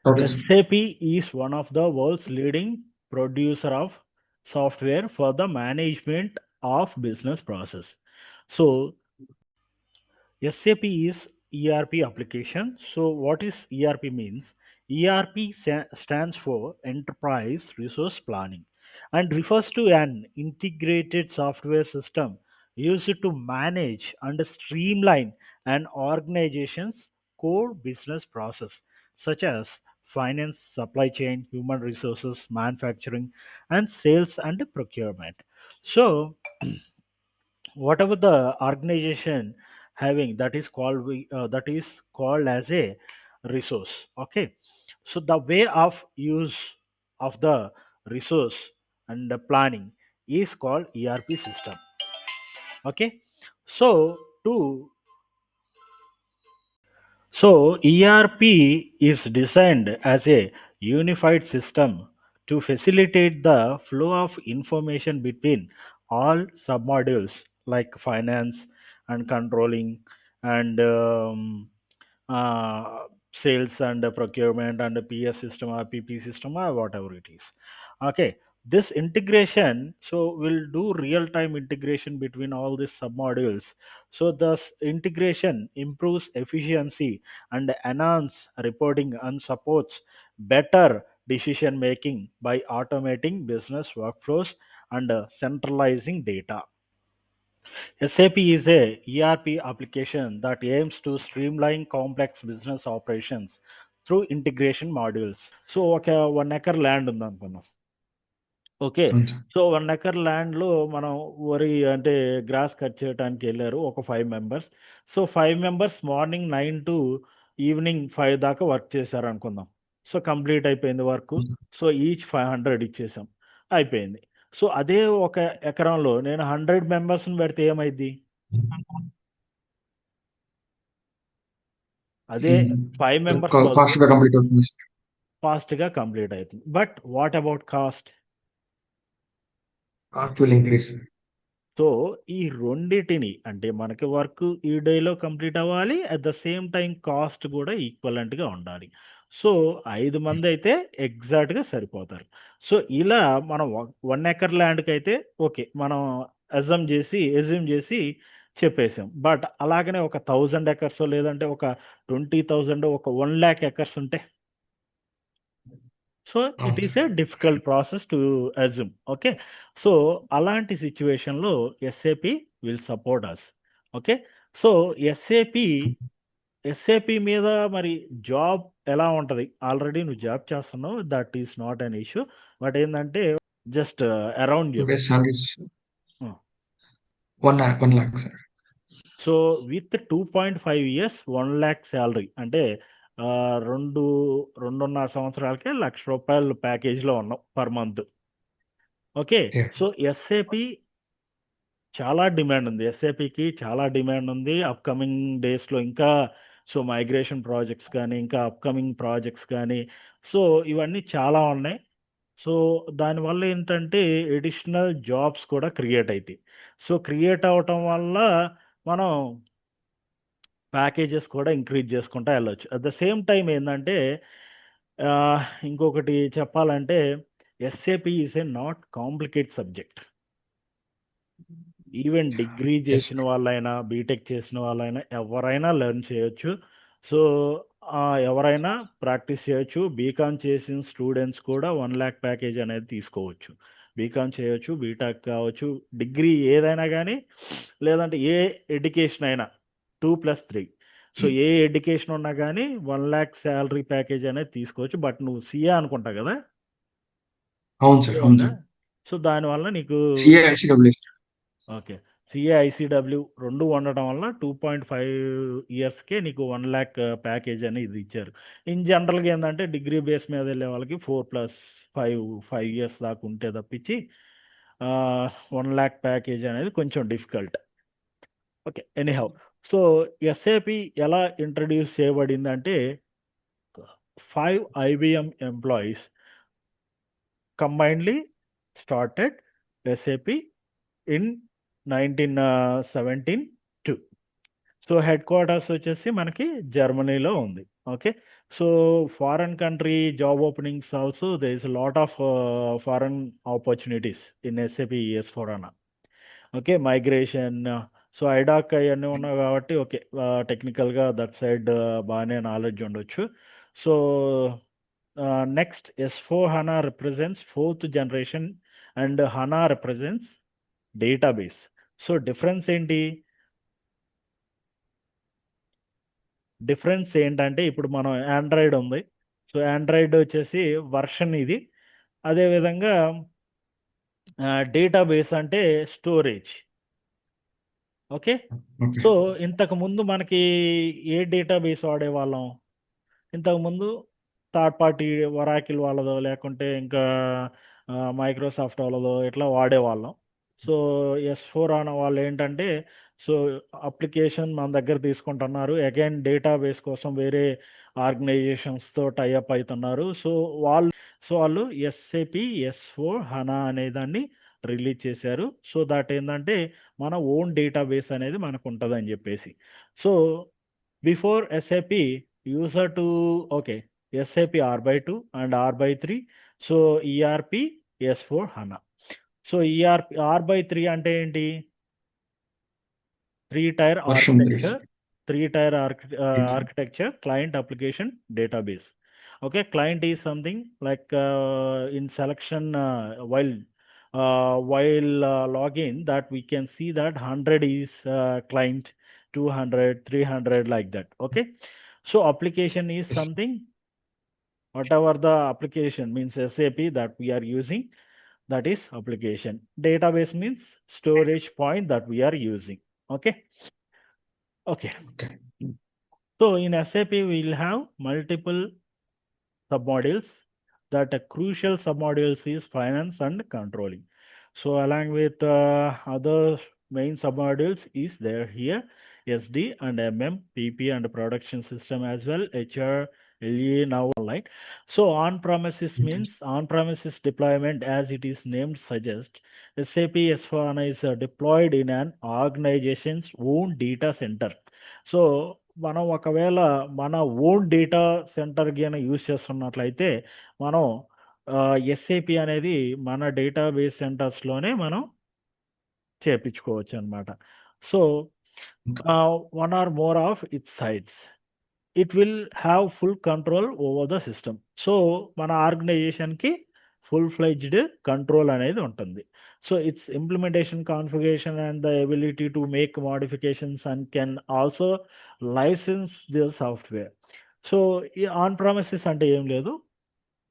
Okay sir. SAP is one of the world's leading producer of software for the management of business process. So SAP is ERP application. So what is ERP means? ERP stands for Enterprise Resource Planning and refers to an integrated software system used to manage and streamline an organization's core business process such as finance, supply chain, human resources, manufacturing, and sales and procurement. So whatever the organization having, that is called that is called as a resource. Okay, so the way of use of the resource and the planning is called ERP system. Okay, so to so ERP is designed as a unified system to facilitate the flow of information between all submodules like finance and controlling and uh, sales and procurement and PS system or PP system or whatever it is. Okay, this integration so will do real time integration between all these submodules. So thus integration improves efficiency and enhance reporting and supports better decision making by automating business workflows and centralizing data. SAP is a ERP application that aims to streamline complex business operations through integration modules. So ఒక 1 acre land ఉందనుకున్నాం. Okay. అవును sir. So 1 acre ల్యాండ్‌లో మనం వరి అంటే gross cut చేయటానికి ఎళ్లారు ఒక 5 members. So 5 members morning 9 to evening 5 దాకా వర్క్ చేశారనుకుందాం. సో కంప్లీట్ అయిపోయింది వర్కు. సో ఈచ్ 500 ఇచ్చేసాం. అయిపోయింది. సో అదే ఒక ఎకరంలో నేను 100 మెంబర్స్‌ని పెడితే ఏమైద్ది? అదే 5 మెంబర్స్ బదులు ఫాస్ట్‌గా కంప్లీట్ అవుతుంది సార్. ఫాస్ట్‌గా కంప్లీట్ అయితుంది. But what about cost? Cost will increase. So ఈ రెండిటిని అంటే మనకి వర్క్ ఈ డేలో కంప్లీట్ అవ్వాలి. At the same time cost కూడా ఈక్వలెంట్‌గా ఉండాలి. సో 5 మందైతే ఎగ్జాక్ట్‌గా సరిపోతారు. సో ఇలా మనం 1 ఎకర్ ల్యాండ్‌కైతే ఓకే. మనం అస్యూమ్ చేసి చెప్పేసాం. బట్ అలాగనే ఒక 1000 ఎకర్సో లేదంటే ఒక 20,000 ఒక 1,00,000 ఎకర్స్ ఉంటే? సో ఇట్ అవును is sir. A difficult process to assume. Okay. So అలాంటి సిట్యుయేషన్‌లో SAP will support us. Okay. So SAP మీద మరి జాబ్ ఎలా ఉంటది? ఆల్రెడీ నువ్వు జాబ్ చేస్తున్నావు. That is not an issue. But ఏందంటే జస్ట్ అరౌండ్ ఓకే. చెప్పు. Salaries hmm. 1 lakh sir. So with 2.5 years 1,00,000 salary అంటే 2.5 సంవత్సరాలకే రూ. 1,00,000 ప్యాకేజ్‌లో ఉన్నాం per month. Okay. Yeah! So SAP చాలా డిమాండ్ ఉంది. ఎస్ఏపికి చాలా డిమాండ్ ఉంది. అప్‌కమింగ్ డేస్‌లో ఇంకా సో మైగ్రేషన్ ప్రాజెక్ట్స్ కానీ, ఇంకా అప్‌కమింగ్ ప్రాజెక్ట్స్ కానీ, సో ఇవన్నీ చాలా ఉన్నాయి. సో దానివల్ల ఏంటంటే అడిషనల్ జాబ్స్ కూడా క్రియేట్ అయితాయి. సో క్రియేట్ అవ్వటం వల్ల మనం ప్యాకేజెస్ కూడా ఇంక్రీజ్ చేసుకుంటా ఎళ్ళొచ్చు. అట్ ద సేమ్ టైమ్ ఏందంటే ఇంకొకటి చెప్పాలంటే SAP is a not complicate subject. Even degree yes చేసిన సార్. వాళ్ళైనా, బీటెక్ చేసిన వాళ్ళైనా ఎవరైనా లెర్న్ చేయొచ్చు. సో, ఎవరైనా ప్రాక్టీస్ చేయొచ్చు. బీకామ్ చేసిన స్టూడెంట్స్ కూడా 1,00,000 ప్యాకేజ్ అనేది తీసుకోవచ్చు. బీకామ్ చేయొచ్చు, బీటెక్ కావచ్చు, డిగ్రీ ఏదైనా గానీ, లేదంటే ఏ ఎడ్యుకేషన్ అయినా 2+3 సో, హ్మ్. ఏ ఎడ్యుకేషన్ ఉన్నా గానీ 1,00,000 సాలరీ ప్యాకేజ్ అనేది తీసుకోవచ్చు. బట్ నువ్వు సీఏ అనుకుంటా గదా! అవును సార్. సీఏ అవును ఉందా? సార్. సో, దానివల్ల నీకు సీఏ, ఐసీడబ్ల్యూఎస్. ఓకే. సీఏ, ఐసీడబ్ల్యూ 2 ఉండటం వల్ల 2.5 ఇయర్స్‌కే నీకు 1,00,000 ప్యాకేజ్ అనేది ఇచ్చారు. ఇన్ జనరల్‌గా ఏందంటే డిగ్రీ బేస్ మీద ఎళ్ళే వాళ్ళకి 4+5 5 ఇయర్స్ దాకా ఉంటే తప్పించి 1,00,000 ప్యాకేజ్ అనేది కొంచెం difficult. Okay. Anyhow. So, SAP ఎలా ఇంట్రొడ్యూస్ చేయబడిందంటే 5 IBM employees combinedly started SAP in 1972. So headquarters వచ్చేసి మనకి జర్మనీలో ఉంది. Okay. So foreign country job openings also, there is a lot of foreign opportunities in SAP S/4HANA. Okay. Migration so, IDoc అయన్నీ ఉన్నాయి కాబట్టి okay. టెక్నికల్‌గా that side బానే knowledge ఉండొచ్చు. So, next S/4HANA represents fourth generation and HANA represents database. So, difference ఏంటి? Difference ఏంటంటే ఇప్పుడు మనం ఆండ్రాయిడ్ ఉంది. సో, ఆండ్రాయిడ్ వచ్చేసి వర్షన్ ఇది. అదేవిధంగా డేటాబేస్ అంటే స్టోరేజ్. ఓకే. Okay. సో, ఇంతకుముందు మనకి ఏ డేటాబేస్ వాడేవాళ్ళం? ఇంతకుముందు థర్డ్ పార్టీ ఒరాకిల్ వాళ్ళదో, లేకుంటే ఇంకా మైక్రోసాఫ్ట్ వాళ్ళదో ఇట్లా వాడేవాళ్ళం. సో, ఎస్4 అన్న వాళ్ళేంటంటే, సో, అప్లికేషన్ మన దగ్గర తీసుకుంటున్నారు. అగైన్ డేటాబేస్ కోసం వేరే ఆర్గనైజేషన్స్‌తో టై అప్ అయితున్నారు. వాళ్ళు ఎస్ఏపీ ఎస్4 హనా అనే దాన్ని రిలీజ్ చేశారు. సో, దట్ ఏందంటే మన ఓన్ డేటాబేస్ అనేది మనకుంటదని జెప్పేసి. So, before SAP user to okay. SAP R/2 and R/3. So, ERP S/4 HANA. So, ERP R/3 అంటే ఏంటి? 3 tier Version 3. Architecture. 3 tier Okay. Architecture client application database. Okay, client is something like in selection while login that we can see that 100 is client, 200, 300 like that. Okay, so application is Yes. something whatever the application means SAP that we are using, that is application. Database means storage point that we are using. Okay. Okay. So in SAP we will have multiple submodules. That a crucial submodules is finance and controlling. So along with other main submodules is there here SD and MM, PP and production system as well, HR, LE now online. So on-premises Okay. means on-premises deployment, as it is named suggests. SAP S/4HANA is deployed in an organization's own data center. So, మనం ఒకవేళ మన own data centre గిన use చేస్తున్నట్లయితే, మనం SAP అనేది మన database సెంటర్స్‌లోనే మనం చేపించుకోవచ్చనమాట. So, Okay. One or more of its sites. It will have full control over the system. So, మన ఆర్గనైజేషన్‌కి ఫుల్ ఫ్లెడ్జ్డ్ కంట్రోల్ అనేది ఉంటుంది. So, its implementation, configuration and the ability to make modifications and can also license the software. So, ఈ on premises అంటే ఏం లేదు.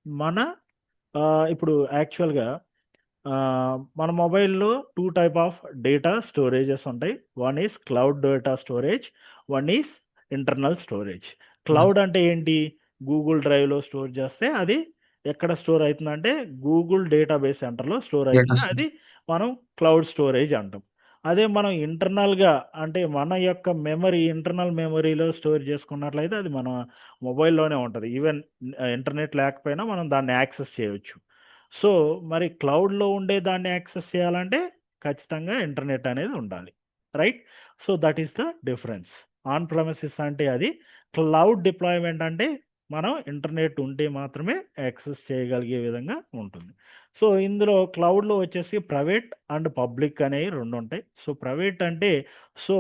మన ఇప్పుడు యాక్చువల్‌గా మన మొబైల్‌లో 2 టైప్ ఆఫ్ డేటా స్టోరేజెస్ ఉంటాయి. One is cloud data storage, one is internal storage. Cloud అంటే ఏంటి? గూగుల్ డ్రైవ్‌లో స్టోర్ చేస్తే అది ఎక్కడ స్టోర్ అయితుందంటే గూగుల్ డేటాబేస్ సెంటర్‌లో స్టోర్ Data అయితుంది. set. అది మనం క్లౌడ్ స్టోరేజ్ అంటాం. అదే మనం ఇంటర్నల్‌గా అంటే మన యొక్క ఇంటర్నల్ మెమరీలో స్టోర్ చేసుకున్నట్లయితే అది మన మొబైల్‌లోనే ఉంటది. ఈవెన్ ఇంటర్నెట్ లేకపోయినా మనం దాన్ని యాక్సెస్ చేయొచ్చు. సో, మరి క్లౌడ్‌లో ఉండే దాన్ని యాక్సెస్ చేయాలంటే ఖచ్చితంగా ఇంటర్నెట్ అనేది ఉండాలి. Right? So, that is the difference. On premises అంటే అది. క్లౌడ్ డిప్లాయ్‌మెంట్ అంటే మనం ఇంటర్నెట్ ఉంటే మాత్రమే యాక్సెస్ చేయగలిగే విధంగా ఉంటుంది. సో, ఇందులో క్లౌడ్‌లో వచ్చేసి ప్రైవేట్ అండ్ పబ్లిక్ అనేవి 2 ఉంటాయి. సో, ప్రైవేట్ అంటే సో,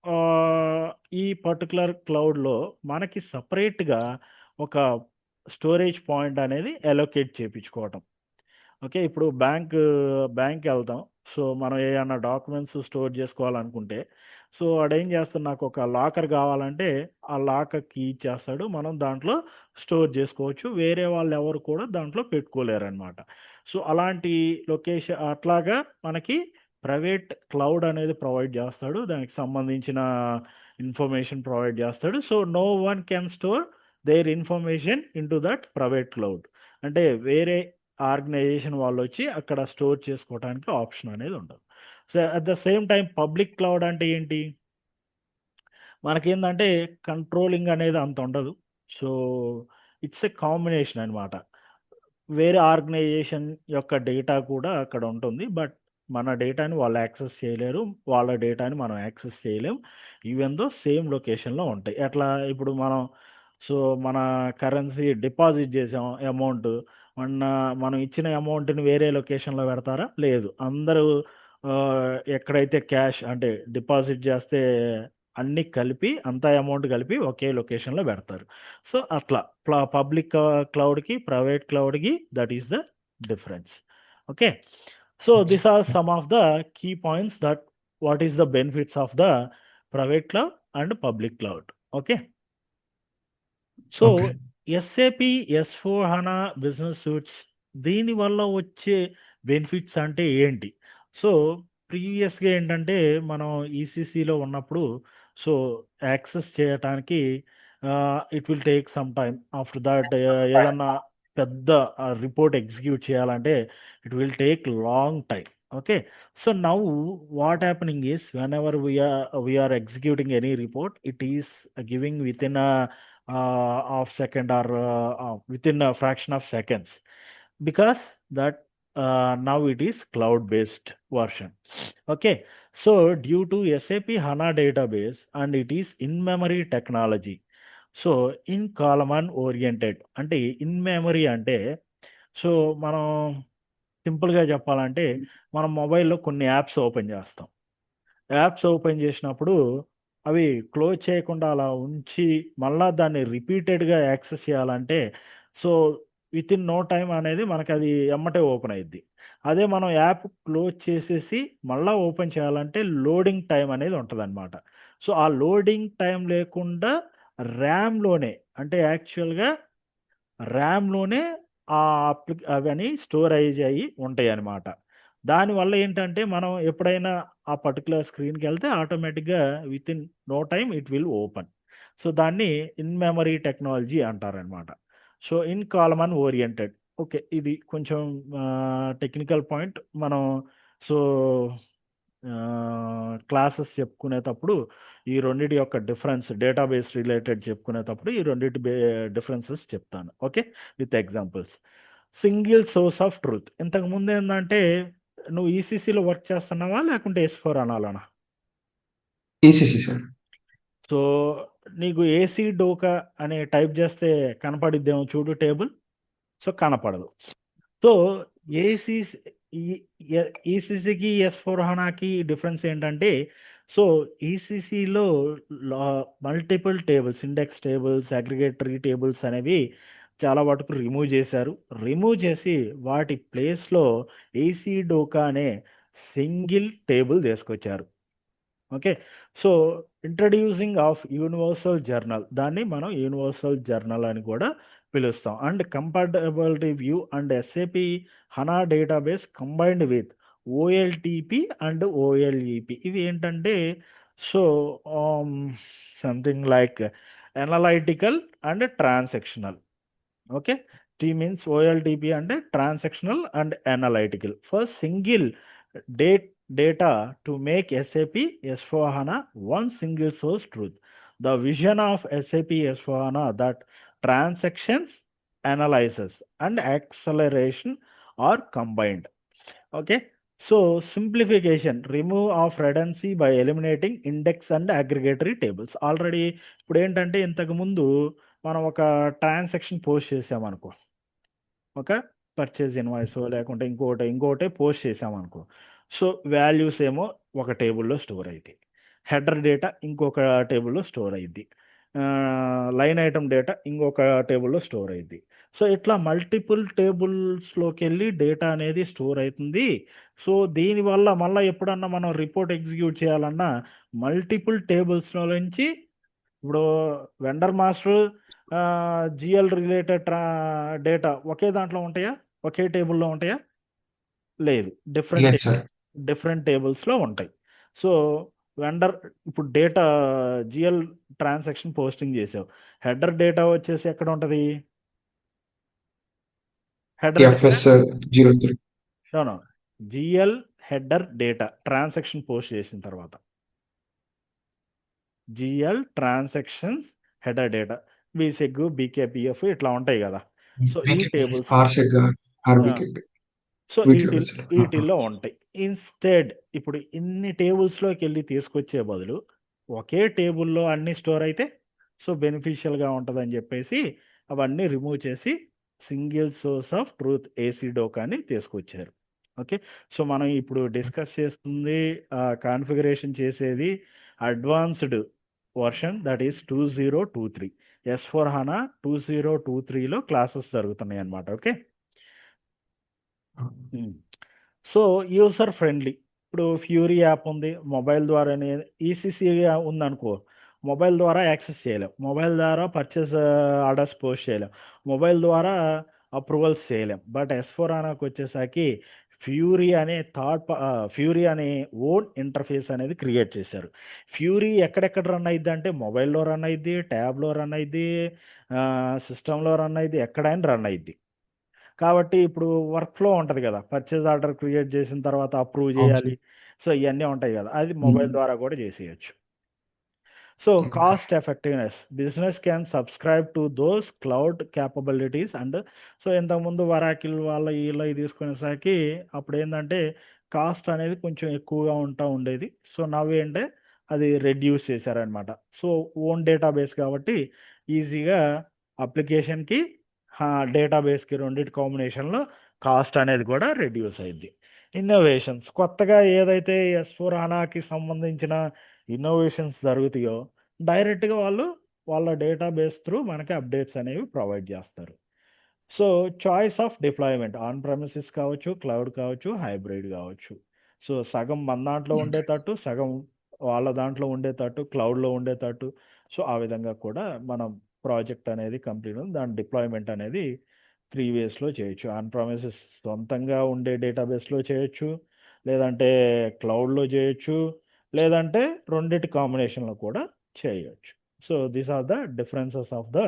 ఆహ్, ఈ పర్టిక్యులర్ క్లౌడ్‌లో మనకి సెపరేట్‌గా ఒక స్టోరేజ్ పాయింట్ అనేది అలొకేట్ చేపించుకోవటం. ఓకే. ఇప్పుడు బ్యాంక్‌కెళ్తాం. సో, మనం ఏయన్నా డాక్యుమెంట్స్ స్టోర్ జేసుకోవాలనుకుంటే, సో, వాడేం చేస్తాడు నాకొక లాకర్ గావాలంటే, ఆ లాకర్ కీ ఇచ్చేస్తాడు. మనం దాంట్లో స్టోర్ జేసుకోవచ్చు. వేరే వాళ్ళెవరు కూడా దాంట్లో పెట్టుకోలేరనమాట. సో, అలాంటి అట్లాగా మనకి ప్రైవేట్ క్లౌడ్ అనేది ప్రొవైడ్ జేస్తాడు. దానికి సంబంధించిన ఇన్ఫర్మేషన్ ప్రొవైడ్ జేస్తాడు. So, no one can store their information into that private cloud. అంటే వేరే ఆర్గనైజేషన్ వాళ్ళొచ్చి అక్కడ స్టోర్ చేసుకోవటానికి ఆప్షన్ అనేది ఉండదు. So, at the same time public cloud అంటే ఏంటి? మనకేందంటే కంట్రోలింగ్ అనేది అంత ఉండదు. సో, ఇట్స్ ఎ కాంబినేషన్ అనమాట. వేరే ఆర్గనైజేషన్ యొక్క డేటా కూడా అక్కడ ఉంటుంది. బట్ మన డేటాని వాళ్ళు యాక్సెస్ చేయలేరు. వాళ్ళ డేటాని మనం యాక్సెస్ చేయలేం. ఈవెన్ దో సేమ్ లొకేషన్‌లో ఉంటాయి. ఎట్లా ఇప్పుడు మనం సో మన కరెన్సీ డిపాజిట్ చేసాం అమౌంట్, మొన్న మనం ఇచ్చిన అమౌంట్ని వేరే లొకేషన్లో పెడతారా? లేదు, అందరూ ఆ, ఎక్కడైతే క్యాష్ అంటే డిపాజిట్ చేస్తే అన్ని కలిపి అంత అమౌంట్ కలిపి ఒకే లొకేషన్లో పెడతారు. సో అట్లా పబ్లిక్ క్లౌడ్కి ప్రైవేట్ క్లౌడ్కి that is the difference. Okay, so these are some of the key points that what is the benefits of the private cloud and public cloud. Okay, so okay. SAP ఎస్4 HANA business suites దీనివల్ల వచ్చే benefits అంటే ఏంటి? So ప్రీవియస్గా ఏంటంటే మనం ఈసీసీలో ఉన్నప్పుడు సో యాక్సెస్ చేయటానికి it will take some time. After that ఏదన్నా పెద్ద రిపోర్ట్ ఎగ్జిక్యూట్ చేయాలంటే it will take long time. Okay, so now what happening is whenever we are executing any report it is giving within of second or within a fraction of seconds, because that now it is cloud based version. Okay, so due to SAP HANA database and it is in memory technology, so in column oriented అంటే in memory అంటే so మనం సింపుల్గా చెప్పాలంటే మనం మొబైల్లో కొన్ని apps open చేస్తాం. Apps open చేసినప్పుడు అవి క్లోజ్ చేయకుండా అలా ఉంచి మళ్ళా దాన్ని రిపీటెడ్గా యాక్సెస్ చేయాలంటే so with in no time అనేది మనకి అది ఎమ్మటే ఓపెన్ అయ్యిద్ది. అదే మనం యాప్ క్లోజ్ చేసేసి మళ్ళా ఓపెన్ చేయాలంటే లోడింగ్ టైం అనేది ఉంటుందన్నమాట. సో ఆ లోడింగ్ టైం లేకుండా ర్యామ్లోనే అంటే యాక్చువల్గా ర్యామ్లోనే అవన్నీ స్టోరేజ్ అయ్యి ఉంటాయి అన్నమాట. దానివల్ల ఏంటంటే మనం ఎప్పుడైనా ఆ పర్టికులర్ స్క్రీన్కి వెళ్తే ఆటోమేటిక్గా with in no time it will open. So దాన్ని ఇన్ మెమరీ టెక్నాలజీ అంటారనమాట. So in column oriented. Okay, ఇది కొంచెం టెక్నికల్ పాయింట్. మనం సో క్లాసెస్ చెప్పుకునేటప్పుడు ఈ రెండిటి యొక్క డిఫరెన్స్ డేటాబేస్ రిలేటెడ్ చెప్పుకునేటప్పుడు ఈ రెండిటి డిఫరెన్సెస్ చెప్తాను. Okay, with examples. Single source of truth. ఇంతకు ముందు ఏంటంటే నువ్వు ఈసీసీలో వర్క్ చేస్తున్నావా లేకుంటే ఎస్4 అనాలనా? ECC sir. సో నీకు ఏసీ డోకా అనే టైప్ చేస్తే కనపడిద్దేమో చూడు టేబుల్. సో కనపడదు. సో ఏసీ ఈసీసీకి ఎస్4 హనాకి డిఫరెన్స్ ఏంటంటే సో ఈసీసీలో multiple tables, index tables, aggregatory tables అనేవి చాలా వరకు రిమూవ్ చేశారు. రిమూవ్ చేసి వాటి ప్లేస్లో ఏసీ డోకా అనే సింగిల్ టేబుల్ తీసుకొచ్చారు. Okay, so introducing of universal journal, దాన్ని మనం యూనివర్సల్ జర్నల్ అని కూడా పిలుస్తాం. And compatibility view and SAP HANA database combined with OLTP and OLAP. ఇవి ఏంటంటే so something like analytical and transactional. Okay, T means OLTP అంటే transactional and analytical for single data to make SAP S4HANA one single source truth. The vision of SAP S4HANA that transactions, analysis and acceleration are combined. Okay, so simplification, remove of redundancy by eliminating index and aggregatory tables. Already ఇప్పుడు ఏంటంటే ఇంతకు ముందు మనం ఒక transaction post చేసామనుకో, ఒక purchase invoice లేకుంటే ఇంకోటి post చేసామనుకో, so values ఏమో ఒక టేబుల్లో స్టోర్ అవుతాయి, హెడర్ డేటా ఇంకొక టేబుల్లో స్టోర్ అయ్యిద్ది, లైన్ ఐటమ్ డేటా ఇంకొక టేబుల్లో స్టోర్ అయ్యిద్ది. సో ఇట్లా మల్టిపుల్ టేబుల్స్లోకి వెళ్ళి డేటా అనేది స్టోర్ అవుతుంది. సో దీనివల్ల మళ్ళీ ఎప్పుడన్నా మనం రిపోర్ట్ ఎగ్జిక్యూట్ చేయాలన్నా మల్టిపుల్ టేబుల్స్లో నుంచి ఇప్పుడు vendor master GL related data ఒకే దాంట్లో ఉంటాయా, ఒకే టేబుల్లో ఉంటాయా? లేదు, లేదు సార్. డిఫరెంట్ టేబుల్స్లో ఉంటాయి. సో వెండర్ ఇప్పుడు డేటా జిఎల్ ట్రాన్సాక్షన్ పోస్టింగ్ చేసావు, హెడర్ డేటా వచ్చేసి ఎక్కడ ఉంటుంది? Header FS 03 GL header data transaction post చేసిన తర్వాత GL transactions header data BSEG, BKPF ఇట్లా ఉంటాయి కదా. సో ఈ టేబుల్స్ ఆర్సెగ్, ఆర్బికేపీ సో వీటిలో సార్. వీటిల్లో ఉంటాయి. ఇన్స్టెడ్ ఇప్పుడు ఇన్ని టేబుల్స్లోకి వెళ్ళి తీసుకొచ్చే బదులు ఒకే టేబుల్లో అన్ని స్టోర్ అయితే సో బెనిఫిషియల్గా ఉంటుందని చెప్పేసి అవన్నీ రిమూవ్ చేసి సింగిల్ సోర్స్ ఆఫ్ ట్రూత్ ఏసీ డోకాని తీసుకొచ్చారు. ఓకే, సో మనం ఇప్పుడు డిస్కస్ చేస్తుంది కాన్ఫిగరేషన్ చేసేది advanced version, that is 2023 S4 HANA 2023లో క్లాసెస్ జరుగుతున్నాయి అన్నమాట. Okay, so user friendly. ఇప్పుడు ఫ్యూరీ యాప్ ఉంది, మొబైల్ ద్వారానే ఈసీసీ ఉందనుకో, మొబైల్ ద్వారా యాక్సెస్ చేయలేం, మొబైల్ ద్వారా పర్చేస్ ఆర్డర్స్ పోస్ట్ చేయలేం, మొబైల్ ద్వారా అప్రూవల్స్ చేయలేం. బట్ S4 HANAకి వచ్చేసరికి ఫ్యూరీ అనే ఓన్ ఇంటర్ఫేస్ అనేది క్రియేట్ చేశారు. ఫ్యూరీ ఎక్కడెక్కడ రన్ అయ్యిద్ది అంటే మొబైల్లో రన్ అయ్యిద్ది, ట్యాబ్లో రన్ అయ్యిద్ది, సిస్టంలో రన్ అయ్యిద్ది, ఎక్కడైనా రన్ అయ్యిద్ది. కాబట్టి ఇప్పుడు వర్క్ ఫ్లో ఉంటుంది కదా, పర్చేజ్ ఆర్డర్ క్రియేట్ చేసిన తర్వాత అప్రూవ్ అవును చేయాలి, సార్. సో ఇవన్నీ ఉంటాయి కదా, అది మొబైల్ ద్వారా కూడా చేసేయచ్చు. So okay. Cost effectiveness, business can subscribe to those cloud capabilities and so ఇంతకుముందు వరాకిల్ వాళ్ళ వీళ్ళ తీసుకునేసరికి అప్పుడు ఏంటంటే కాస్ట్ అనేది కొంచెం ఎక్కువగా ఉండేది. సో నవ్వేంటే అది రెడ్యూస్ చేశారనమాట. సో ఓన్ డేటాబేస్ కాబట్టి ఈజీగా అప్లికేషన్కి డేటాబేస్కి రెండింటి కాంబినేషన్లో కాస్ట్ అనేది కూడా రెడ్యూస్ అయింది. ఇన్నోవేషన్స్, కొత్తగా ఏదైతే S4 HANAకి సంబంధించిన ఇన్నోవేషన్స్ జరుగుతాయో డైరెక్ట్గా వాళ్ళు వాళ్ళ డేటాబేస్ త్రూ మనకి అప్డేట్స్ అనేవి ప్రొవైడ్ చేస్తారు. So choice of deployment, on premises కావచ్చు, క్లౌడ్ కావచ్చు, హైబ్రిడ్ కావచ్చు. సో సగం మన దాంట్లో ఉండేటట్టు, సగం వాళ్ళ దాంట్లో ఉండేటట్టు, క్లౌడ్లో ఉండేటట్టు. సో ఆ విధంగా కూడా మనం ప్రాజెక్ట్ అనేది కంప్లీట్ దాని డిప్లాయ్మెంట్ అనేది 3 వేస్లో చేయొచ్చు. ఆన్ ప్రెమిసెస్ సొంతంగా ఉండే డేటాబేస్లో చేయొచ్చు, లేదంటే క్లౌడ్లో చేయొచ్చు, లేదంటే రెండిటి కాంబినేషన్లో కూడా చేయొచ్చు. So these are the differences of the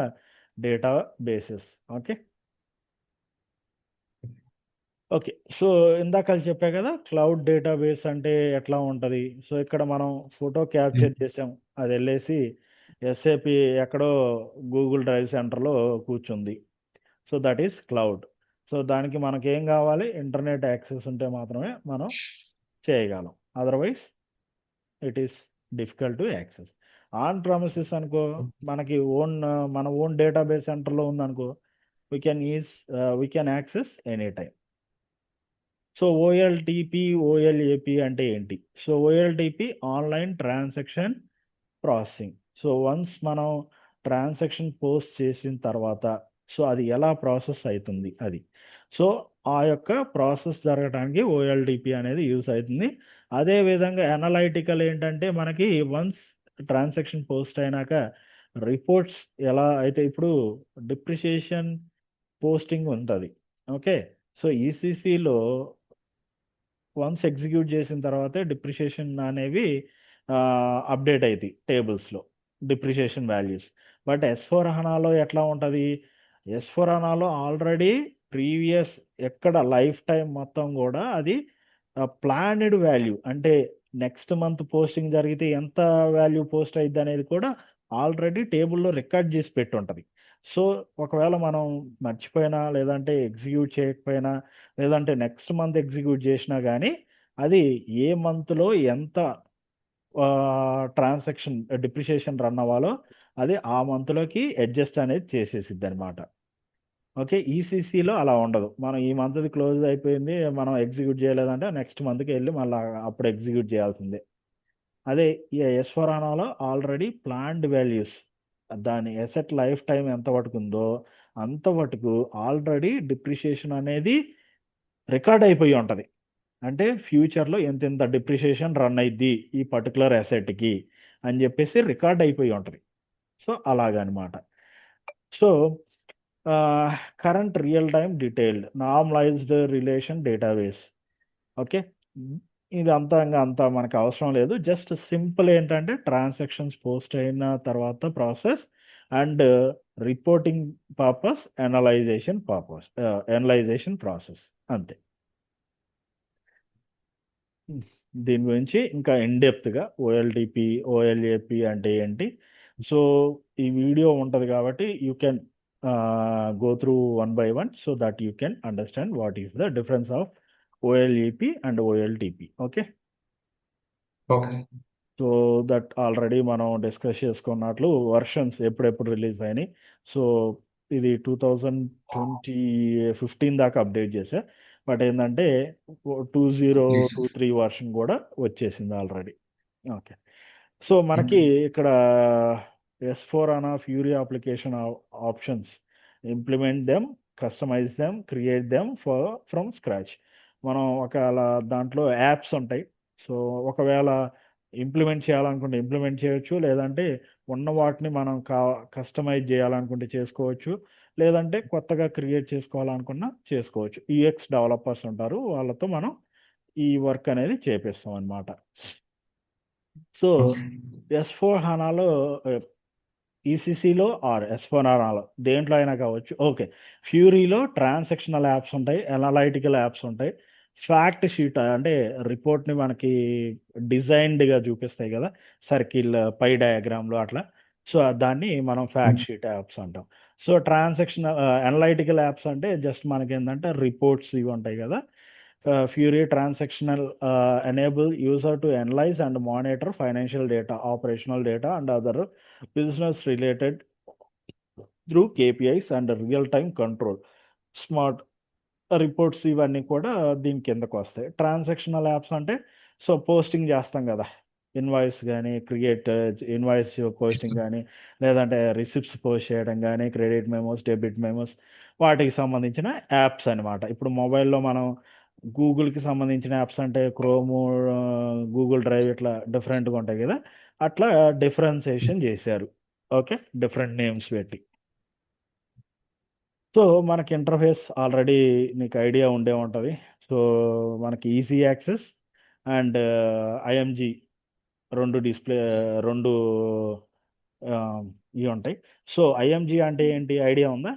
databases. Okay okay, so ఇందాక చెప్పా కదా క్లౌడ్ డేటాబేస్ అంటే ఎట్లా ఉంటుంది. సో ఇక్కడ మనం ఫోటో క్యాప్చర్ చేసాం, అది వెళ్ళేసి ఎస్ఏపి ఎక్కడో గూగుల్ డ్రైవ్ సెంటర్లో కూర్చుంది. So that is cloud. So దానికి మనకేం కావాలి, ఇంటర్నెట్ యాక్సెస్ ఉంటే మాత్రమే మనం చేయగలం, otherwise it is difficult to access. On premises అనుకో, మనకి మన ఓన్ డేటాబేస్ సెంటర్లో ఉందనుకో, we can access any time. So OLTP OLAP అంటే ఏంటి? So OLTP online transaction processing. So once మనం ట్రాన్సాక్షన్ పోస్ట్ చేసిన తర్వాత సో అది ఎలా ప్రాసెస్ అవుతుంది అది. సో ఆ యొక్క ప్రాసెస్ జరగడానికి ఓఎల్టీపీ అనేది యూస్ అవుతుంది. అదేవిధంగా అనలైటికల్ ఏంటంటే మనకి వన్స్ ట్రాన్సాక్షన్ పోస్ట్ అయినాక రిపోర్ట్స్ ఎలా అయితే, ఇప్పుడు డిప్రిషియేషన్ పోస్టింగ్ ఉంటుంది. ఓకే, సో ఈసీసీలో వన్స్ ఎగ్జిక్యూట్ చేసిన తర్వాతే డిప్రిషియేషన్ అనేవి అప్డేట్ అవుతాయి టేబుల్స్లో, డిప్రిషియేషన్ వాల్యూస్. బట్ S4 HANAలో ఎట్లా ఉంటుంది, S4 HANAలో ఆల్రెడీ ప్రీవియస్ ఎక్కడ లైఫ్ టైం మొత్తం కూడా అది ప్లానెడ్ వాల్యూ, అంటే నెక్స్ట్ మంత్ పోస్టింగ్ జరిగితే ఎంత వాల్యూ పోస్ట్ అయింది అనేది కూడా ఆల్రెడీ టేబుల్లో రికార్డ్ చేసి పెట్టి ఉంటుంది. సో ఒకవేళ మనం మర్చిపోయినా, లేదంటే ఎగ్జిక్యూట్ చేయకపోయినా, లేదంటే నెక్స్ట్ మంత్ ఎగ్జిక్యూట్ చేసినా కానీ అది ఏ మంత్లో ఎంత ట్రాన్సాక్షన్ డిప్రిషియేషన్ రన్ అవ్వాలో అది ఆ మంత్లోకి అడ్జస్ట్ అనేది చేసేసిద్ది అనమాట. ఓకే, ఈసీసీలో అలా ఉండదు. మనం ఈ మంత్ది క్లోజ్ అయిపోయింది, మనం ఎగ్జిక్యూట్ చేయలేదంటే నెక్స్ట్ మంత్కి వెళ్ళి మళ్ళీ అప్పుడు ఎగ్జిక్యూట్ చేయాల్సిందే. అదే ఈ S4 HANAలో ఆల్రెడీ ప్లాన్డ్ వాల్యూస్, దాని ఎసెట్ లైఫ్ టైం ఎంత పట్టుకుందో అంత మటుకు ఆల్రెడీ డిప్రిషియేషన్ అనేది రికార్డ్ అయిపోయి ఉంటుంది. అంటే ఫ్యూచర్లో ఎంత డిప్రిషియేషన్ రన్ అయ్యిద్ది ఈ పర్టికులర్ అసెట్కి అని చెప్పేసి రికార్డ్ అయిపోయి ఉంటుంది. సో అలాగనమాట. So current real time detailed normalised relation database. Okay, ఇది అంతా మనకు అవసరం లేదు. జస్ట్ సింపుల్ ఏంటంటే ట్రాన్సాక్షన్స్ పోస్ట్ అయిన తర్వాత process and reporting purpose, analysation process అంతే. దీని గురించి ఇంకా ఇన్డెప్త్గా ఓఎల్టీపీ ఓఎల్ఏపి అంటే ఏంటి, సో ఈ వీడియో ఉంటుంది కాబట్టి you can go through one by one so that you can understand what is the difference of OLAP and OLTP. Okay okay sir. So that already మనం డిస్కస్ చేసుకున్నట్లు versions ఎప్పుడెప్పుడు release అయినాయి. సో ఇది 2015 దాకా అప్డేట్ చేశా. బట్ ఏంటంటే 2023 version కూడా వచ్చేసింది ఆల్రెడీ. ఓకే. సో మనకి ఇక్కడ S4 అన్న Fiori application options implement them, customize them, create them from scratch. మనం ఒకవేళ దాంట్లో యాప్స్ ఉంటాయి. సో ఒకవేళ ఇంప్లిమెంట్ చేయాలనుకుంటే ఇంప్లిమెంట్ చేయొచ్చు, లేదంటే ఉన్న వాటిని మనం కస్టమైజ్ చేయాలనుకుంటే చేసుకోవచ్చు, లేదంటే కొత్తగా క్రియేట్ చేసుకోవాలనుకున్నా చేసుకోవచ్చు. యూఎక్స్ డెవలపర్స్ ఉంటారు, వాళ్ళతో మనం ఈ వర్క్ అనేది చేపిస్తాం అనమాట. సో S4 హనాలో ఈసీసీలో ఆర్ S4 హనాలో దేంట్లో అయినా కావచ్చు. ఓకే. ఫ్యూరీలో ట్రాన్సాక్షనల్ యాప్స్ ఉంటాయి, అనలైటికల్ యాప్స్ ఉంటాయి, ఫ్యాక్ట్ షీట్ అంటే రిపోర్ట్ని మనకి డిజైన్డ్గా చూపిస్తాయి కదా, సర్కిల్ పై డయాగ్రామ్లో అట్లా. సో దాన్ని మనం ఫ్యాక్ట్ షీట్ యాప్స్ అంటాం. సో ట్రాన్సాక్షనల్ అనలైటికల్ యాప్స్ అంటే జస్ట్ మనకి ఏంటంటే రిపోర్ట్స్ ఇవి ఉంటాయి కదా. Fury transactional enable user to analyze and monitor financial data, operational data, and other business related through KPIs and real-time control. Smart reports ఇవన్నీ కూడా దీని కిందకు వస్తాయి. ట్రాన్సాక్షనల్ యాప్స్ అంటే సో పోస్టింగ్ చేస్తాం కదా, ఇన్వాయిస్ కానీ ఇన్వాయిస్ పోస్టింగ్ కానీ, లేదంటే రిసిప్ట్స్ పోస్ట్ చేయడం కానీ, క్రెడిట్ మెమోస్, డెబిట్ మెమోస్, వాటికి సంబంధించిన యాప్స్ అనమాట. ఇప్పుడు మొబైల్లో మనం గూగుల్కి సంబంధించిన యాప్స్ అంటే క్రోము, గూగుల్ డ్రైవ్ ఇట్లా డిఫరెంట్గా ఉంటాయి కదా, అట్లా డిఫరెన్సియేషన్ చేశారు. ఓకే, డిఫరెంట్ నేమ్స్ పెట్టి. సో మనకి ఇంటర్ఫేస్ ఆల్రెడీ నీకు ఐడియా ఉండే ఉంటుంది. సో మనకి ఈజీ యాక్సెస్ అండ్ ఐఎంజీ రెండు ఇవి ఉంటాయి. సో ఐఎంజీ అంటే ఏంటి ఐడియా ఉందా?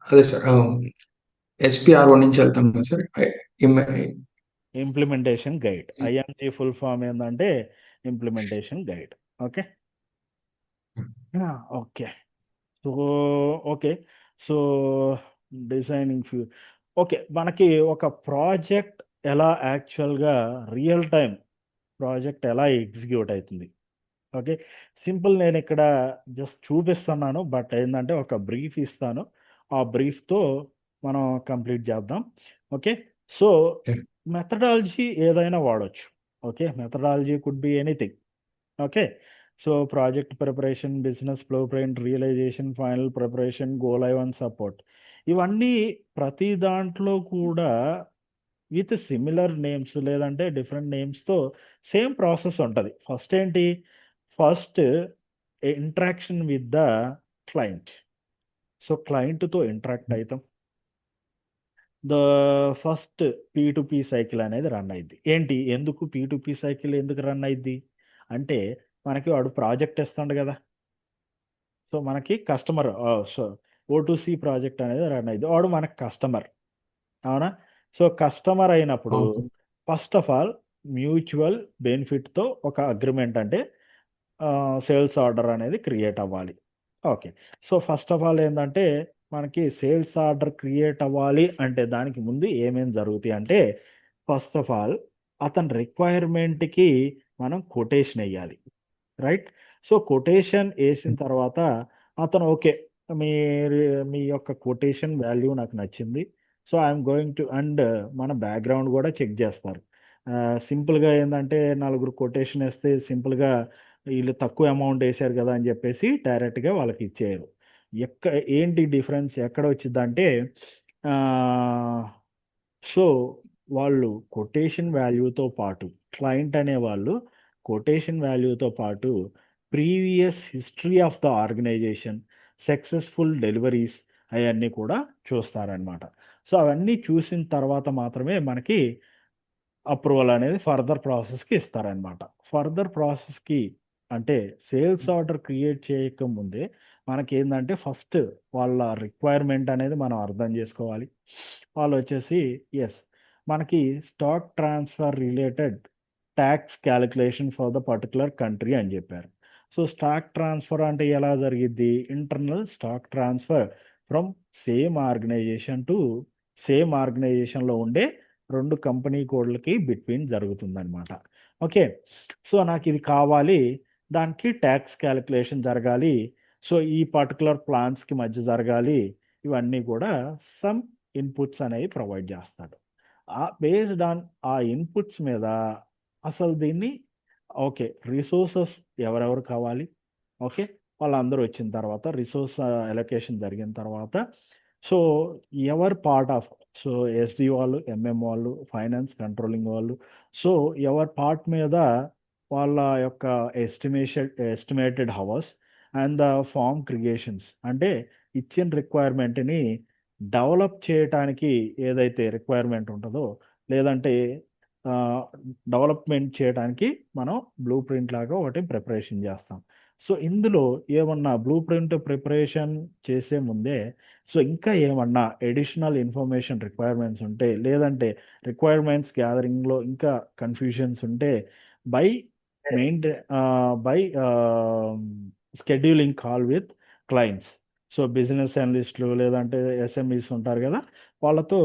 అదే సార్, SPR1 నుంచి వెళ్తాం కదా sir. Implementation guide. IMG full form ఏంటంటే implementation guide. Okay. Okay. So okay. So designing okay. మనకి ఒక ప్రాజెక్ట్ ఎలా యాక్చువల్గా రియల్ టైం ప్రాజెక్ట్ ఎలా ఎగ్జిక్యూట్ అవుతుంది. Okay, simple. నేను ఇక్కడ జస్ట్ చూపిస్తున్నాను, బట్ ఏంటంటే ఒక బ్రీఫ్ ఇస్తాను, ఆ బ్రీఫ్తో మనం కంప్లీట్ చేద్దాం. ఓకే. సో మెథడాలజీ ఏదైనా వాడచ్చు. Okay, methodology could be anything. Okay. So project preparation, business blueprint, realisation, final preparation, go live and support, ఇవన్నీ ప్రతి దాంట్లో కూడా విత్ సిమిలర్ నేమ్స్ లేదంటే డిఫరెంట్ నేమ్స్తో సేమ్ ప్రాసెస్ ఉంటుంది. ఫస్ట్ ఏంటి, first interaction with the client. So క్లయింట్తో interact అవుతాం. ద ఫస్ట్ P2P సైకిల్ అనేది రన్ అయింది. ఏంటి, ఎందుకు P2P సైకిల్ ఎందుకు రన్ అయింది అంటే, మనకి వాడు ప్రాజెక్ట్ ఇస్తాడు కదా. సో మనకి కస్టమర్, సో O2C ప్రాజెక్ట్ అనేది రన్ అయింది, వాడు మనకి కస్టమర్, అవునా. సో కస్టమర్ అయినప్పుడు ఫస్ట్ ఆఫ్ ఆల్ మ్యూచువల్ బెనిఫిట్తో ఒక అగ్రిమెంట్ అంటే సేల్స్ ఆర్డర్ అనేది క్రియేట్ అవ్వాలి. Okay. So first of all ఏంటంటే మనకి సేల్స్ ఆర్డర్ క్రియేట్ అవ్వాలి అంటే దానికి ముందు ఏమేమి జరుగుతాయి అంటే, ఫస్ట్ ఆఫ్ ఆల్ అతని రిక్వైర్మెంట్కి మనం కొటేషన్ వేయాలి, రైట్. సో కొటేషన్ వేసిన తర్వాత అతను ఓకే, మీరు మీ యొక్క కొటేషన్ వాల్యూ నాకు నచ్చింది, so I'm going to, and మన బ్యాక్గ్రౌండ్ కూడా చెక్ చేస్తారు. సింపుల్గా ఏంటంటే నలుగురు కొటేషన్ వేస్తే సింపుల్గా వీళ్ళు తక్కువ అమౌంట్ వేశారు కదా అని చెప్పేసి డైరెక్ట్గా వాళ్ళకి ఇచ్చేయరు. ఏంటి డిఫరెన్స్ ఎక్కడ వచ్చిందంటే, సో వాళ్ళు కొటేషన్ వాల్యూతో పాటు, క్లయింట్ అనేవాళ్ళు కొటేషన్ వాల్యూతో పాటు previous history of the organization, successful deliveries అవన్నీ కూడా చూస్తారనమాట. సో అవన్నీ చూసిన తర్వాత మాత్రమే మనకి అప్రూవల్ అనేది ఫర్దర్ ప్రాసెస్కి ఇస్తారనమాట. ఫర్దర్ ప్రాసెస్కి అంటే సేల్స్ ఆర్డర్ క్రియేట్ చేయకముందే మనకేందంటే ఫస్ట్ వాళ్ళ రిక్వైర్మెంట్ అనేది మనం అర్థం చేసుకోవాలి. వాళ్ళు వచ్చేసి మనకి stock transfer related tax calculation for the particular country అని చెప్పారు. సో స్టాక్ ట్రాన్స్ఫర్ అంటే ఎలా జరిగిద్ది, internal stock transfer from same organisation to same ఆర్గనైజేషన్లో ఉండే 2 కంపెనీ కోడ్‌లకి బిట్వీన్ జరుగుతుందనమాట. ఓకే. సో, నాకిది కావాలి. దానికి టాక్స్ కాలిక్యులేషన్ జరగాలి. సో, ఈ పర్టిక్యులర్ ప్లాన్స్‌కి మధ్య జరగాలి. ఇవన్నీ కూడా సమ్ ఇన్‌పుట్స్ అనేవి ప్రొవైడ్ చేస్తాడు. బేస్డ్ ఆన్ ఆ ఇన్‌పుట్స్ మీద అసలు దీన్ని ఓకే. రిసోర్సెస్ ఎవరెవరు కావాలి? ఓకే. వాళ్ళందరూ వచ్చిన తర్వాత రిసోర్స్ అలొకేషన్ జరిగిన తర్వాత సో, ఎవరు పార్ట్ ఆఫ్ సో, ఎస్‌డి వాళ్ళు, ఎంఎం వాళ్ళు, ఫైనాన్స్ కంట్రోలింగ్ వాళ్ళు. సో, ఎవరి పార్ట్ మీద వాళ్ళ యొక్క estimated hours and the form creations అంటే ఇచ్చిన రిక్వైర్మెంట్‌ని డెవలప్ చేయటానికి ఏదైతే రిక్వైర్మెంట్ ఉంటదో లేదంటే ఆహ్, డెవలప్‌మెంట్ చేయడానికి మనం బ్లూ ప్రింట్ లాగా ఒకటి ప్రిపరేషన్ చేస్తాం. సో, ఇందులో ఏమన్నా బ్లూ ప్రింట్ ప్రిపరేషన్ చేసే ముందే సో, ఇంకా ఏమన్నా అడిషనల్ ఇన్ఫర్మేషన్ రిక్వైర్మెంట్స్ ఉంటే, లేదంటే రిక్వైర్మెంట్స్ గ్యాదరింగ్‌లో ఇంకా కన్‌ఫ్యూజన్స్ ఉంటే by by scheduling call with clients. So, business అనలిస్ట్‌లు లేదంటే ఎస్ఎంఈస్ ఉంటారు గదా! వాళ్ళతో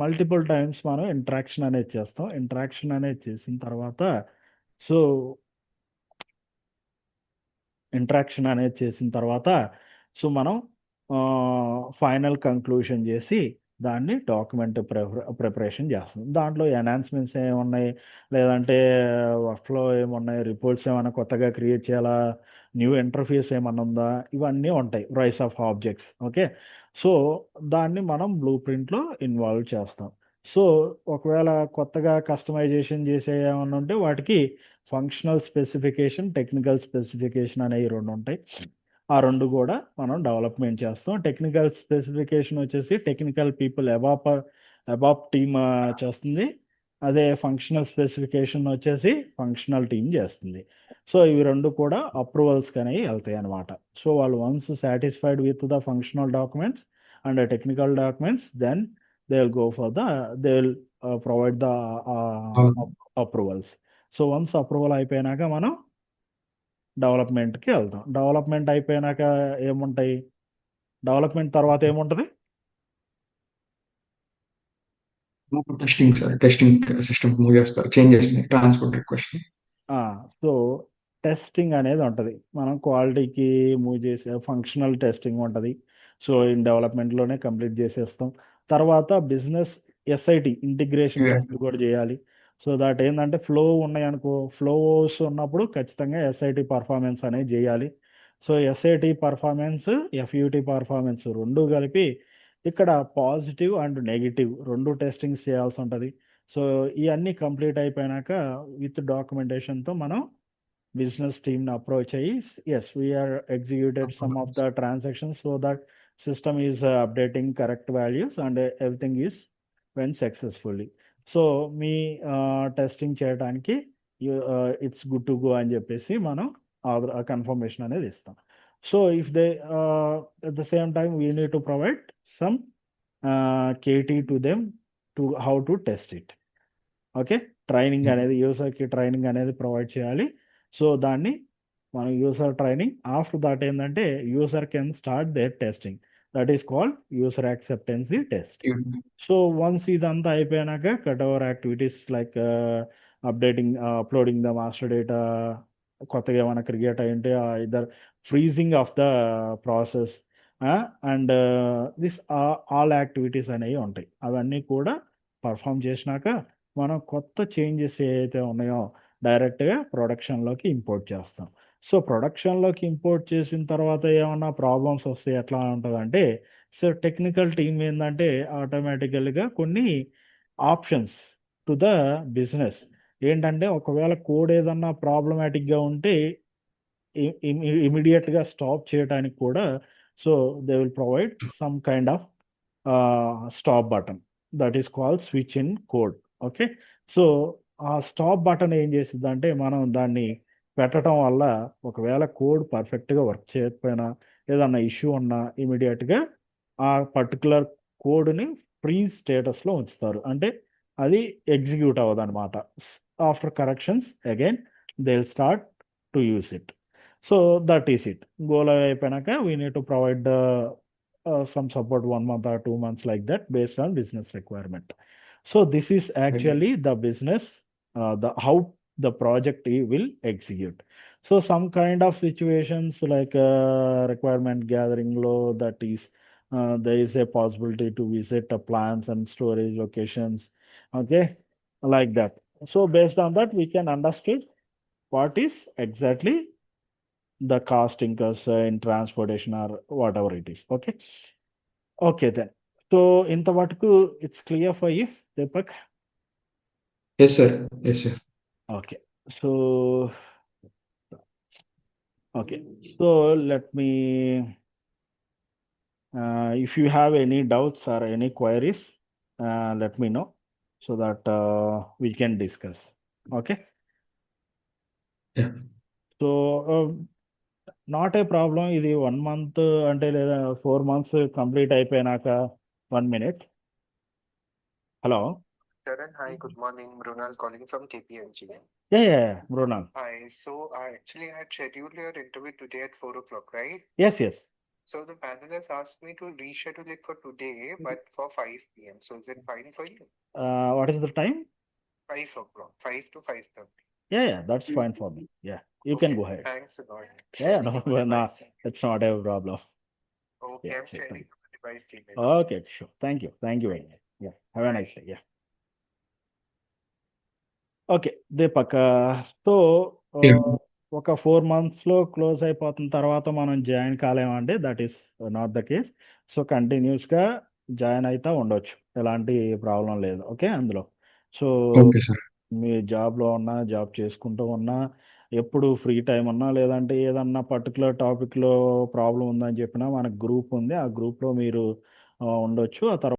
మల్టిపుల్ టైమ్స్ మనం ఇంటరాక్షన్ అనేది చేస్తాం. ఇంటరాక్షన్ అనేది చేసిన తర్వాత సో ఇంటరాక్షన్ అనేది చేసిన తర్వాత, సో, మనం ఫైనల్ కంక్లూషన్ జేసి, దాన్ని డాక్యుమెంట్ ప్రిపరేషన్ జేస్తాం. దాంట్లో ఎన్హాన్స్‌మెంట్స్ ఏమున్నాయి, లేదంటే వర్క్‌ఫ్లో ఏమున్నాయి, రిపోర్ట్స్ ఏమన్నా కొత్తగా క్రియేట్ చేయాలా, న్యూ ఇంటర్‌ఫేస్ ఏమన్నా ఉందా, ఇవన్నీ ఉంటాయి. Rice of objects okay. So, దాన్ని మనం బ్లూ ప్రింట్‌లో ఇన్వాల్వ్ చేస్తాం. సో, ఒకవేళ కొత్తగా కస్టమైజేషన్ చేసేవి ఏమన్నా ఉంటే వాటికి ఫంక్షనల్ స్పెసిఫికేషన్, టెక్నికల్ స్పెసిఫికేషన్ అనేయి 2 ఉంటాయి. ఆ 2 గూడా మనం డెవలప్‌మెంట్ చేస్తాం. టెక్నికల్ స్పెసిఫికేషన్ వచ్చేసి టెక్నికల్ పీపుల్ అబాప్ టీమ్ చేస్తుంది. అదే ఫంక్షనల్ స్పెసిఫికేషన్ వచ్చేసి ఫంక్షనల్ టీమ్ చేస్తుంది. సో, ఇవి 2 కూడా అప్రూవల్స్‌కనేవి ఎళ్తాయనమాట. సో, వాళ్ళు once satisfied with the functional documents and technical documents then they will go for the they will provide the అవును. అప్రూవల్స్. సో, వన్స్ అప్రూవల్ అయిపోయినాక మనం డెవలప్‌మెంట్‌కి ఎళ్తాం. డెవలప్‌మెంట్ అయిపోయినాక ఏముంటాయి? డెవలప్‌మెంట్ తర్వాత ఏముంటది? Testing sir. టెస్టింగ్ సిస్టమ్‌కి మూవ్ చేస్తారు. చేంజ్ చేస్తుంది ట్రాన్స్‌పోర్ట్ రిక్వెస్ట్‌ని. ఆ! సో, టెస్టింగ్ అనేది ఉంటది. మనం క్వాలిటీకి మూవ్ చేసే ఫంక్షనల్ టెస్టింగ్ ఉంటది. సో, ఇన్ డెవలప్‌మెంట్‌లోనే కంప్లీట్ చేసేస్తాం. తర్వాత business SIT integration yeah! Test కూడా చేయాలి. సో, దట్ ఏందంటే ఫ్లో ఉన్నాయనుకో, ఫ్లోస్ ఉన్నప్పుడు ఖచ్చితంగా ఎస్ఐటీ పెర్ఫార్మన్స్ అనేది చేయాలి. So, SIT performance, FUT performance 2 కలిపి ఇక్కడ పాజిటివ్ అండ్ నెగెటివ్ 2 టెస్టింగ్స్ చేయాల్సుంటది. సో, ఇయన్నీ కంప్లీట్ అయిపోయినాక విత్ డాక్యుమెంటేషన్‌తో మనం బిజినెస్ టీమ్‌ని అప్రోచ్ అయ్యి, yes we are executed some of the transactions so that system is updating correct values and everything is went successfully. So, మీ testing చేయడానికి it's good to go అని చెప్పేసి మనం కన్ఫర్మేషన్ అనేది ఇస్తాం. So, if they at the same time we need to provide some KT to them to how to test it. Okay. Training అనేది యూజర్‌కి training అనేది ప్రొవైడ్ చేయాలి. సో, దాన్ని మనం యూజర్ ట్రైనింగ్ ఆఫ్టర్ దట్ ఏందంటే user can start their testing. That is called user acceptancy test. So, once ఇదంతా అయిపోయినాక cut over activities like uploading the master data కొత్తగా ఏమైనా క్రియేట్ అయ్యుంటే either freezing of the process and this all activities అనేవి ఉంటాయి. అవన్నీ కూడా perform చేసినాక మనం కొత్త చేంజెస్ ఏవైతే ఉన్నాయో డైరెక్ట్‌గా ప్రొడక్షన్‌లోకి ఇంపోర్ట్ చేస్తాం. సో, ప్రొడక్షన్‌లోకి ఇంపోర్ట్ చేసిన తర్వాత ఏమన్నా ప్రాబ్లమ్స్ వస్తే ఎట్లా ఉంటదంటే, సో, టెక్నికల్ టీమ్ ఏందంటే ఆటోమేటికల్‌గా కొన్ని ఆప్షన్స్ టు ద బిజినెస్ ఏంటంటే, ఒకవేళ కోడ్ ఏదన్నా ప్రాబ్లమాటిక్‌గా ఉంటే ఇమ్మీడియేట్‌గా స్టాప్ చేయటానికి కూడా so, they will provide some kind of stop button. That is called switch in code. Okay. So, ఆ స్టాప్ బటన్ ఏం చేసిద్దంటే, మనం దాన్ని పెట్టటం వల్ల ఒకవేళ కోడ్ పర్ఫెక్ట్‌గా వర్క్ చేయకపోయినా, ఏదన్నా ఇష్యూ ఉన్నా ఇమ్మీడియేట్‌గా ఆ పర్టిక్యులర్ కోడ్‌ని ఫ్రీజ్ స్టేటస్‌లో ఉంచుతారు. అంటే అది ఎగ్జిక్యూట్ అవ్వదనమాట. After corrections again they will start to use it. So, that is it. Go live అయిపోయినాక we need to provide some support 1 month or 2 months like that based on business requirement. So this is actually the business, the how the project will execute. So some kind of situations like requirement gathering low, that is there is a possibility to visit plants and storage locations, okay, like that. So based on that, we can understand what is exactly the cost incurs in transportation or whatever it is. Okay. Okay then. So ఇంతవరకు it's clear for you, Deepak? Yes, sir. Yes, sir. Okay. So okay. So let me if you have any doubts or any queries, let me know so that we can discuss. Okay. Yeah. So not a problem. ఇది 1 month అంటే లేదా 4 months complete అయిపోయినాక 1 minute. Hello. Karan, hi, good morning. Mrunal calling from KPMG. Yeah, Mrunal. Hi, so I actually had scheduled your interview today at 4 o'clock, right? Yes. So the panel has asked me to reschedule it for today, but for 5 p.m. So is it fine for you? What is the time? 5 o'clock, 5 to 5:30. Yeah, that's fine for me. Yeah, you can Okay, go ahead. thanks a lot. Yeah, no, Sharing your no, device. it's not a problem. Okay, Yeah, I'm sure. sharing your device email. Okay, sure. Thank you very much. Yeah, have a nice day. Yeah. Okay Deepak. So Yeah. ఒక 4 monthsలో close అయిపోతున్న తర్వాత మనం join కాలేమండి, that is not the case. So కంటిన్యూస్గా join అవుతూ ఉండొచ్చు, ఎలాంటి ప్రాబ్లం లేదు. ఓకే అందులో. So Okay, sir. మీ జాబ్లో ఉన్నా, జాబ్ చేసుకుంటూ ఉన్నా, ఎప్పుడు ఫ్రీ టైం ఉన్నా, లేదంటే ఏదన్నా పర్టికులర్ టాపిక్లో ప్రాబ్లం ఉందని చెప్పినా మనకు గ్రూప్ ఉంది, ఆ గ్రూప్లో మీరు ఉండొచ్చు. ఆ తర్వాత